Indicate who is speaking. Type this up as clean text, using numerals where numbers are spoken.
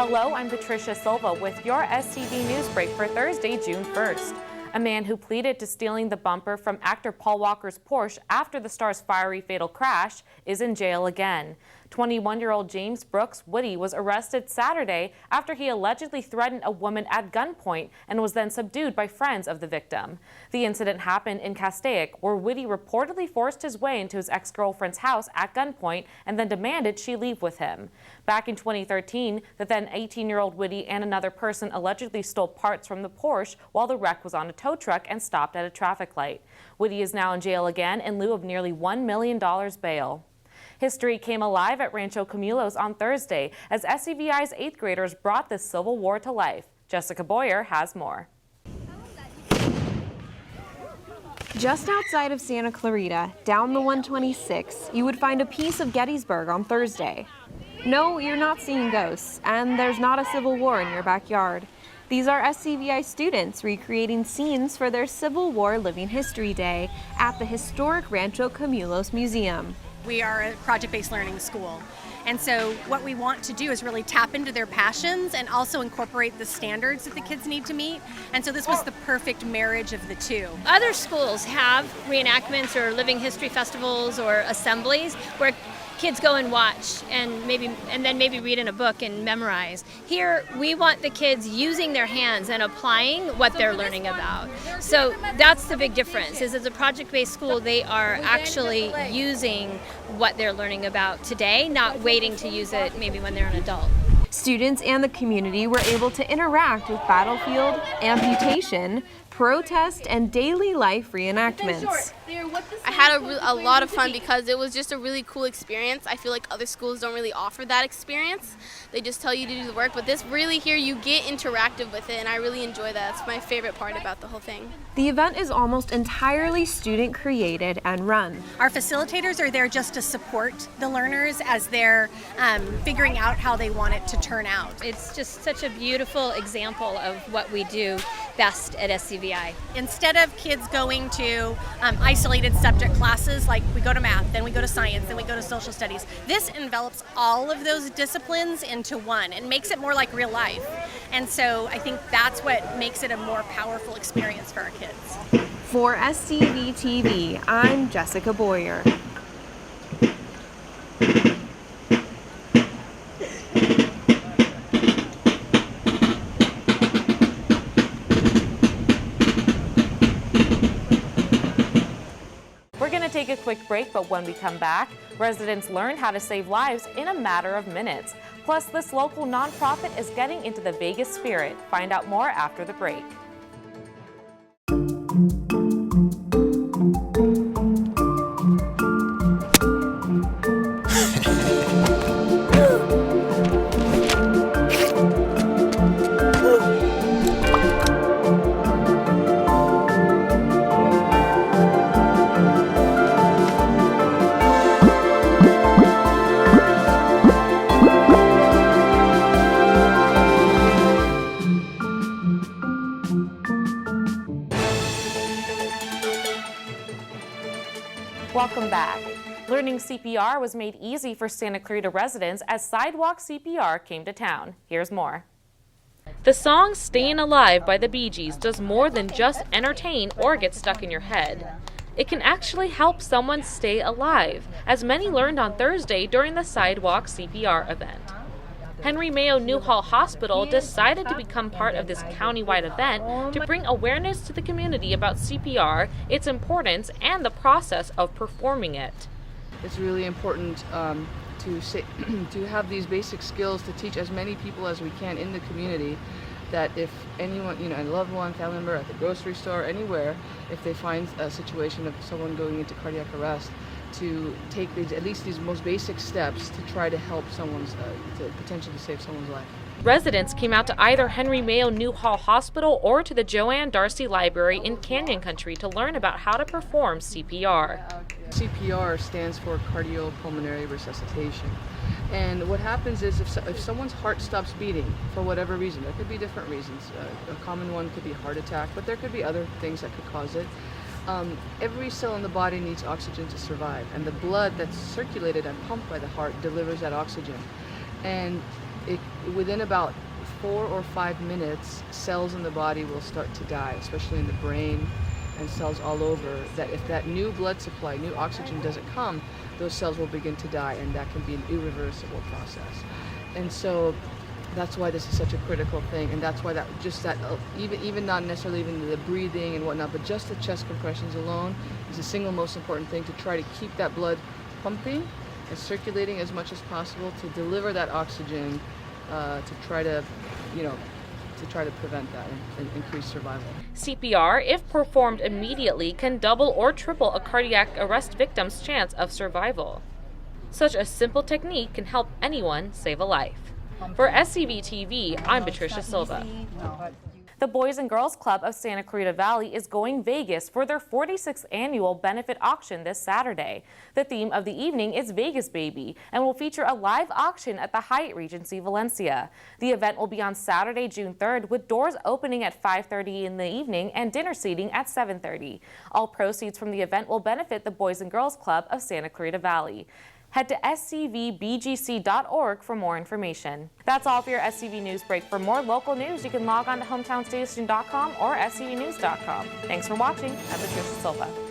Speaker 1: Hello, I'm Patricia Silva with your SCV NewsBreak for Thursday, June 1st. A man who pleaded to stealing the bumper from actor Paul Walker's Porsche after the star's fiery fatal crash is in jail again. 21-year-old James Brooks Woody was arrested Saturday after he allegedly threatened a woman at gunpoint and was then subdued by friends of the victim. The incident happened in Castaic, where Woody reportedly forced his way into his ex-girlfriend's house at gunpoint and then demanded she leave with him. Back in 2013, the then 18-year-old Woody and another person allegedly stole parts from the Porsche while the wreck was on a tow truck and stopped at a traffic light. Woody is now in jail again in lieu of nearly $1 million bail. History came alive at Rancho Cumulos on Thursday as SCVI's 8th graders brought this Civil War to life. Jessica Boyer has more.
Speaker 2: Just outside of Santa Clarita, down the 126, you would find a piece of Gettysburg on Thursday. No, you're not seeing ghosts, and there's not a Civil War in your backyard. These are SCVI students recreating scenes for their Civil War Living History Day at the historic Rancho Cumulos Museum.
Speaker 3: We are a project-based learning school, and so what we want to do is really tap into their passions and also incorporate the standards that the kids need to meet, and so this was the perfect marriage of the two.
Speaker 4: Other schools have reenactments or living history festivals or assemblies where kids go and watch and then maybe read in a book and memorize. Here we want the kids using their hands and applying what they're learning about. So that's the big difference, is as a project-based school they are actually using what they're learning about today, not waiting to use it maybe when they're an adult.
Speaker 2: Students and the community were able to interact with battlefield, amputation, protest, and daily life reenactments.
Speaker 5: I had a lot of fun because it was just a really cool experience. I feel like other schools don't really offer that experience. They just tell you to do the work, but this really here you get interactive with it, and I really enjoy that. It's my favorite part about the whole thing.
Speaker 2: The event is almost entirely student created and run.
Speaker 3: Our facilitators are there just to support the learners as they're figuring out how they want it to turn out.
Speaker 4: It's just such a beautiful example of what we do best at SCVI.
Speaker 3: Instead of kids going to isolated subject classes, like we go to math, then we go to science, then we go to social studies, this envelops all of those disciplines into one and makes it more like real life. And so I think that's what makes it a more powerful experience for our kids.
Speaker 2: For SCV TV, I'm Jessica Boyer.
Speaker 1: We're going to take a quick break, but when we come back, residents learn how to save lives in a matter of minutes. Plus, this local nonprofit is getting into the Vegas spirit. Find out more after the break. Welcome back. Learning CPR was made easy for Santa Clarita residents as Sidewalk CPR came to town. Here's more. The song Stayin' Alive by the Bee Gees does more than just entertain or get stuck in your head. It can actually help someone stay alive, as many learned on Thursday during the Sidewalk CPR event. Henry Mayo Newhall Hospital decided to become part of this countywide event to bring awareness to the community about CPR, its importance, and the process of performing it.
Speaker 6: It's really important to have these basic skills to teach as many people as we can in the community, that if anyone, a loved one, family member at the grocery store, anywhere, if they find a situation of someone going into cardiac arrest, to take at least these most basic steps to try to help to potentially save someone's life.
Speaker 1: Residents came out to either Henry Mayo Newhall Hospital or to the Joanne Darcy Library in Canyon Country to learn about how to perform CPR.
Speaker 6: CPR stands for cardiopulmonary resuscitation. And what happens is if someone's heart stops beating for whatever reason, there could be different reasons. A common one could be heart attack, but there could be other things that could cause it. Every cell in the body needs oxygen to survive, and the blood that's circulated and pumped by the heart delivers that oxygen. And within about 4 or 5 minutes, cells in the body will start to die, especially in the brain and cells all over, that if that new blood supply, new oxygen doesn't come, those cells will begin to die, and that can be an irreversible process. And so that's why this is such a critical thing, and that's why even not necessarily even the breathing and whatnot, but just the chest compressions alone is the single most important thing to try to keep that blood pumping and circulating as much as possible to deliver that oxygen to try to prevent that and increase survival.
Speaker 1: CPR, if performed immediately, can double or triple a cardiac arrest victim's chance of survival. Such a simple technique can help anyone save a life. For SCV TV, I'm Patricia Silva. The Boys and Girls Club of Santa Clarita Valley is going Vegas for their 46th annual benefit auction this Saturday. The theme of the evening is Vegas Baby and will feature a live auction at the Hyatt Regency Valencia. The event will be on Saturday, June 3rd, with doors opening at 5:30 in the evening and dinner seating at 7:30. All proceeds from the event will benefit the Boys and Girls Club of Santa Clarita Valley. Head to scvbgc.org for more information. That's all for your SCV Newsbreak. For more local news, you can log on to hometownstation.com or scvnews.com. Thanks for watching. I'm Patricia Silva.